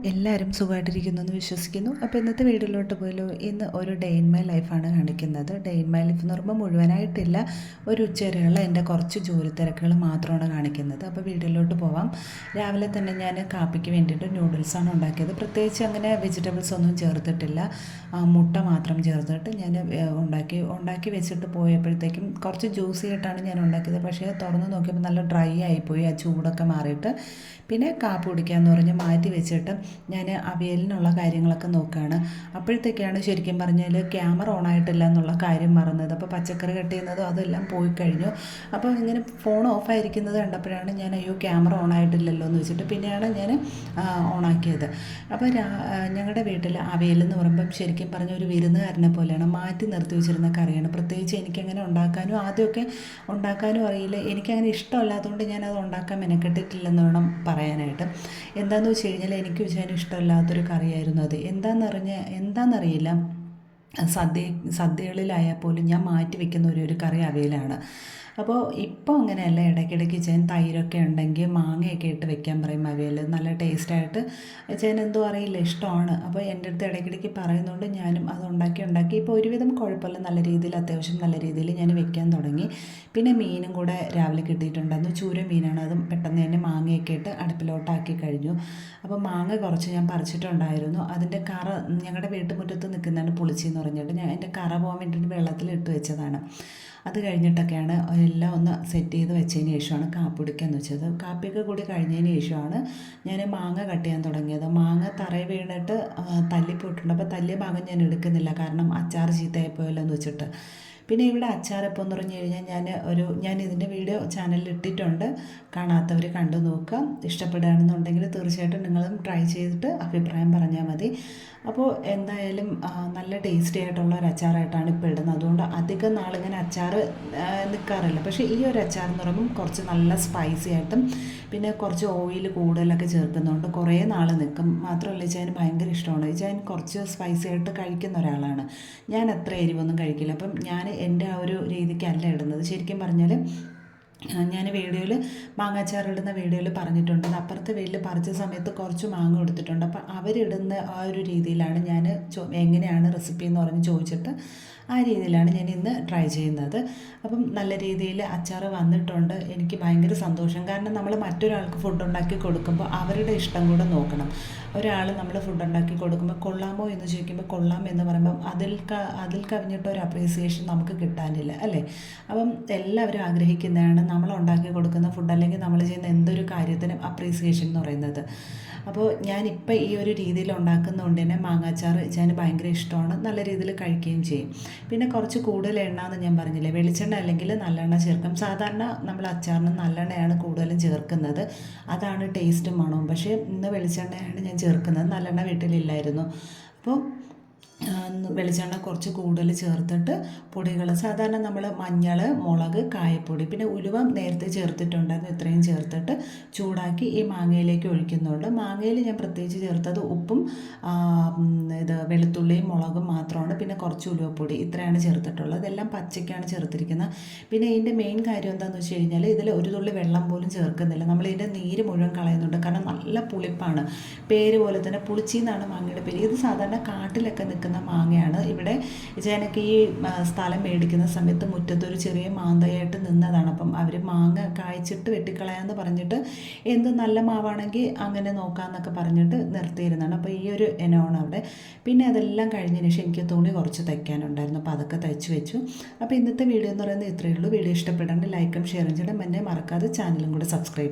എല്ലാവരും സുഖമായിട്ടിരിക്കുന്നു എന്ന് വിശ്വസിക്കുന്നു. അപ്പോൾ ഇന്നത്തെ വീഡിയോയിലോട്ട് പോയല്ലോ. ഇന്ന് ഒരു ഡേ ഇൻ മൈ ലൈഫാണ് കാണിക്കുന്നത്. ഡേ ഇൻ മൈ ലൈഫ് എന്ന് പറയുമ്പോൾ മുഴുവനായിട്ടില്ല, ഒരു ഉച്ചവരെയുള്ള എൻ്റെ കുറച്ച് ജോലി തിരക്കുകൾ മാത്രമാണ് കാണിക്കുന്നത്. അപ്പോൾ വീഡിയോയിലോട്ട് പോവാം. രാവിലെ തന്നെ ഞാൻ കാപ്പിക്ക് വേണ്ടിയിട്ട് നൂഡിൽസാണ് ഉണ്ടാക്കിയത്. പ്രത്യേകിച്ച് അങ്ങനെ വെജിറ്റബിൾസ് ഒന്നും ചേർത്തിട്ടില്ല, മുട്ട മാത്രം ചേർത്തിട്ട് ഞാൻ ഉണ്ടാക്കി വെച്ചിട്ട് പോയപ്പോഴത്തേക്കും കുറച്ച് ജ്യൂസി ആയിട്ടാണ് ഞാൻ ഉണ്ടാക്കിയത്. പക്ഷേ തുറന്ന് നോക്കിയപ്പോൾ നല്ല ഡ്രൈ ആയിപ്പോയി, ആ ചൂടൊക്കെ മാറിയിട്ട്. പിന്നെ കാപ്പി കുടിക്കാമെന്ന് പറഞ്ഞ് മാറ്റി വെച്ചിട്ട് ഞാൻ അവിയലിനുള്ള കാര്യങ്ങളൊക്കെ നോക്കുകയാണ്. അപ്പോഴത്തേക്കാണ് ശരിക്കും പറഞ്ഞാൽ ക്യാമറ ഓൺ ആയിട്ടില്ല എന്നുള്ള കാര്യം മറന്നത്. അപ്പോൾ പച്ചക്കറി കട്ട് ചെയ്യുന്നതും അതെല്ലാം പോയി കഴിഞ്ഞു. അപ്പോൾ ഇങ്ങനെ ഫോൺ ഓഫായിരിക്കുന്നത് കണ്ടപ്പോഴാണ് ഞാൻ അയ്യോ ക്യാമറ ഓൺ ആയിട്ടില്ലല്ലോ എന്ന് വെച്ചിട്ട് പിന്നെയാണ് ഞാൻ ഓണാക്കിയത്. അപ്പോൾ ഞങ്ങളുടെ വീട്ടിൽ അവിയലെന്ന് പറയുമ്പം ശരിക്കും പറഞ്ഞ ഒരു വിരുന്നുകാരനെ പോലെയാണ്, മാറ്റി നിർത്തി വെച്ചിരുന്ന കറിയാണ്. പ്രത്യേകിച്ച് എനിക്കങ്ങനെ ആദ്യമൊക്കെ ഉണ്ടാക്കാനും അറിയില്ല, എനിക്കങ്ങനെ ഇഷ്ടമല്ലാത്തതുകൊണ്ട് ഞാനത് ഉണ്ടാക്കാൻ മെനക്കെട്ടിട്ടില്ലെന്ന് വേണം പറയാനായിട്ട്. എന്താണെന്ന് വെച്ച് കഴിഞ്ഞാൽ എനിക്ക് വെച്ചാൽ ഇഷ്ടമില്ലാത്തൊരു കറിയായിരുന്നു അത്. എന്താണെന്നറിയില്ല, സദ്യകളിലായാൽ പോലും ഞാൻ മാറ്റി വെക്കുന്ന ഒരു കറി അവിയലാണ്. അപ്പോൾ ഇപ്പോൾ അങ്ങനെയല്ല, ഇടയ്ക്കിടയ്ക്ക് ചേൻ തൈരൊക്കെ ഉണ്ടെങ്കിൽ മാങ്ങയൊക്കെ ഇട്ട് വെക്കാൻ പറയും അവിയൽ, നല്ല ടേസ്റ്റായിട്ട്. ചേൻ എന്തോ അറിയില്ല, ഇഷ്ടമാണ്. അപ്പോൾ എൻ്റെ അടുത്ത് ഇടയ്ക്കിടയ്ക്ക് പറയുന്നതുകൊണ്ട് ഞാനും അത് ഉണ്ടാക്കി ഇപ്പോൾ ഒരുവിധം കുഴപ്പമില്ല, നല്ല രീതിയിൽ അത്യാവശ്യം നല്ല രീതിയിൽ ഞാൻ വെക്കാൻ തുടങ്ങി. പിന്നെ മീനും കൂടെ രാവിലെ കിട്ടിയിട്ടുണ്ടായിരുന്നു, ചൂര മീനാണ്. അതും പെട്ടെന്ന് തന്നെ മാങ്ങയൊക്കെ ഇട്ട് അടുപ്പിലോട്ടാക്കി കഴിഞ്ഞു. അപ്പോൾ മാങ്ങ കുറച്ച് ഞാൻ പറിച്ചിട്ടുണ്ടായിരുന്നു. അതിൻ്റെ കറ ഞങ്ങളുടെ വീട്ടുമുറ്റത്ത് നിൽക്കുന്നതാണ് പുളിച്ചി എന്ന് പറഞ്ഞിട്ട് ഞാൻ എൻ്റെ കറ പോകാൻ വേണ്ടിയിട്ട് വെള്ളത്തിലിട്ട് വെച്ചതാണ്. അത് കഴിഞ്ഞിട്ടൊക്കെയാണ് എല്ലാം ഒന്ന് സെറ്റ് ചെയ്ത് വെച്ചതിന് ശേഷമാണ് കാപ്പി കുടിക്കാമെന്ന് വെച്ചത്. കാപ്പിയൊക്കെ കൂടി കഴിഞ്ഞതിന് ശേഷമാണ് ഞാൻ മാങ്ങ കട്ട് ചെയ്യാൻ തുടങ്ങിയത്. മാങ്ങ തറയിൽ വീണിട്ട് തല്ലിപ്പോയിട്ടുണ്ട്. അപ്പോൾ തല്ലിയ ഭാഗം ഞാൻ എടുക്കുന്നില്ല, കാരണം അച്ചാർ ചീത്തയായിപ്പോയല്ലോ എന്ന് വെച്ചിട്ട്. പിന്നെ ഇവിടെ അച്ചാറപ്പം എന്ന് പറഞ്ഞു കഴിഞ്ഞാൽ ഞാൻ ഇതിൻ്റെ വീഡിയോ ചാനലിൽ ഇട്ടിട്ടുണ്ട്, കാണാത്തവർ കണ്ടു നോക്കുക. ഇഷ്ടപ്പെടുകയാണെന്നുണ്ടെങ്കിൽ തീർച്ചയായിട്ടും നിങ്ങളും ട്രൈ ചെയ്തിട്ട് അഭിപ്രായം പറഞ്ഞാൽ മതി. അപ്പോൾ എന്തായാലും നല്ല ടേസ്റ്റി ആയിട്ടുള്ള ഒരു അച്ചാറായിട്ടാണ് ഇപ്പോൾ ഇടുന്നത്. അതുകൊണ്ട് അധികം നാളിങ്ങനെ അച്ചാർ നിൽക്കാറില്ല. പക്ഷേ ഈ ഒരു അച്ചാർ എന്ന് പറയുമ്പം കുറച്ച് നല്ല സ്പൈസി ആയിട്ടും പിന്നെ കുറച്ച് ഓയിൽ കൂടുതലൊക്കെ ചേർക്കുന്നതുകൊണ്ട് കുറേ നാൾ നിൽക്കും. മാത്രമല്ല ഇച്ചാന് ഭയങ്കര ഇഷ്ടമാണ്. ഇച്ചാൻ കുറച്ച് സ്പൈസി ആയിട്ട് കഴിക്കുന്ന ഒരാളാണ്. ഞാൻ അത്ര എരിവൊന്നും കഴിക്കില്ല. അപ്പം ഞാൻ എൻ്റെ ആ ഒരു രീതിക്കല്ല ഇടുന്നത്. ശരിക്കും പറഞ്ഞാൽ ഞാൻ വീഡിയോയിൽ മാങ്ങാച്ചാറിടുന്ന വീഡിയോയിൽ പറഞ്ഞിട്ടുണ്ട്, അപ്പുറത്തെ വീട്ടിൽ പറിച്ച സമയത്ത് കുറച്ച് മാങ്ങ കൊടുത്തിട്ടുണ്ട്. അപ്പോൾ അവരിടുന്ന ആ ഒരു രീതിയിലാണ് ഞാൻ എങ്ങനെയാണ് റെസിപ്പി എന്ന് പറഞ്ഞ് ചോദിച്ചിട്ട് ആ രീതിയിലാണ് ഞാൻ ഇന്ന് ട്രൈ ചെയ്യുന്നത്. അപ്പം നല്ല രീതിയിൽ അച്ചാർ വന്നിട്ടുണ്ട്. എനിക്ക് ഭയങ്കര സന്തോഷം, കാരണം നമ്മൾ മറ്റൊരാൾക്ക് ഫുഡ് ഉണ്ടാക്കി കൊടുക്കുമ്പോൾ അവരുടെ ഇഷ്ടം കൂടെ നോക്കണം. ഒരാൾ നമ്മൾ ഫുഡ് ഉണ്ടാക്കി കൊടുക്കുമ്പോൾ കൊള്ളാമോ എന്ന് ചോദിക്കുമ്പോൾ കൊള്ളാം എന്ന് പറയുമ്പം അതിൽ കവിഞ്ഞിട്ടൊരു അപ്രീസിയേഷൻ നമുക്ക് കിട്ടാനില്ല, അല്ലേ? അപ്പം എല്ലാവരും ആഗ്രഹിക്കുന്നതാണ് നമ്മൾ ഉണ്ടാക്കി കൊടുക്കുന്ന ഫുഡ് അല്ലെങ്കിൽ നമ്മൾ ചെയ്യുന്ന എന്തൊരു കാര്യത്തിനും അപ്രീസിയേഷൻ എന്ന് പറയുന്നത്. അപ്പോൾ ഞാനിപ്പോൾ ഈ ഒരു രീതിയിൽ ഉണ്ടാക്കുന്നതുകൊണ്ട് തന്നെ മാങ്ങാച്ചാർ ഞാൻ ഭയങ്കര ഇഷ്ടമാണ്, നല്ല രീതിയിൽ കഴിക്കുകയും ചെയ്യും. പിന്നെ കുറച്ച് കൂടുതൽ എണ്ണ എന്ന് ഞാൻ പറഞ്ഞില്ലേ, വെളിച്ചെണ്ണ അല്ലെങ്കിൽ നല്ലെണ്ണ ചേർക്കാം. സാധാരണ നമ്മൾ അച്ചാറിന് നല്ലെണ്ണയാണ് കൂടുതലും ചേർക്കുന്നത്, അതാണ് ടേസ്റ്റും മണവും. പക്ഷേ ഇന്ന് വെളിച്ചെണ്ണയാണ് ഞാൻ ചേർക്കുന്നത്, നല്ലെണ്ണ വീട്ടിലില്ലായിരുന്നു. അപ്പോൾ വെളിച്ചെണ്ണ കുറച്ച് കൂടുതൽ ചേർത്തിട്ട് പൊടികൾ സാധാരണ നമ്മൾ മഞ്ഞൾ, മുളക്, കായപ്പൊടി, പിന്നെ ഉലുവ നേരത്തെ ചേർത്തിട്ടുണ്ടായിരുന്നു, ഇത്രയും ചേർത്തിട്ട് ചൂടാക്കി ഈ മാങ്ങയിലേക്ക് ഒഴിക്കുന്നുണ്ട്. മാങ്ങയിൽ ഞാൻ പ്രത്യേകിച്ച് ചേർത്തത് ഉപ്പും വെളുത്തുള്ളിയും മുളകും മാത്രമാണ്, പിന്നെ കുറച്ച് ഉലുവപ്പൊടി, ഇത്രയാണ് ചേർത്തിട്ടുള്ളത്. ഇതെല്ലാം പച്ചയ്ക്കാണ് ചേർത്തിരിക്കുന്നത്. പിന്നെ ഇതിൻ്റെ മെയിൻ കാര്യം എന്താണെന്ന് വെച്ച് കഴിഞ്ഞാൽ ഇതിൽ ഒരു തുള്ളി വെള്ളം പോലും ചേർക്കുന്നില്ല. നമ്മൾ ഇതിൻ്റെ നീര് മുഴുവൻ കളയുന്നുണ്ട്, കാരണം നല്ല പുളിപ്പാണ്. പേര് പോലെ തന്നെ പുളിച്ചി എന്നാണ് മാങ്ങയുടെ പേര്. ഇത് സാധാരണ കാട്ടിലൊക്കെ നിൽക്കുന്ന മാങ്ങയാണ്. ഇവിടെ എനിക്ക് ഈ സ്ഥലം മേടിക്കുന്ന സമയത്ത് മുറ്റത്തൊരു ചെറിയ മാന്തയായിട്ട് നിന്നതാണ്. അപ്പം അവർ മാങ്ങ കായ്ച്ചിട്ട് വെട്ടിക്കളയാമെന്ന് പറഞ്ഞിട്ട് എന്ത് നല്ല മാവാണെങ്കിൽ അങ്ങനെ നോക്കാമെന്നൊക്കെ പറഞ്ഞിട്ട് നിർത്തിയിരുന്നതാണ്. അപ്പോൾ ഈ ഒരു ഇനമാണ് അവിടെ. പിന്നെ അതെല്ലാം കഴിഞ്ഞതിന് ശേഷം എനിക്ക് തുണി കുറച്ച് തയ്ക്കാനുണ്ടായിരുന്നു, അപ്പോൾ അതൊക്കെ തയ്ച്ച് വെച്ചു. അപ്പോൾ ഇന്നത്തെ വീഡിയോ എന്ന് പറയുന്നത് ഇത്രയേ ഉള്ളൂ. വീഡിയോ ഇഷ്ടപ്പെടാണ്ട് ലൈക്കും ഷെയറും ചെയ്യണം. എന്നെ മറക്കാതെ ചാനലും കൂടെ സബ്സ്ക്രൈബ്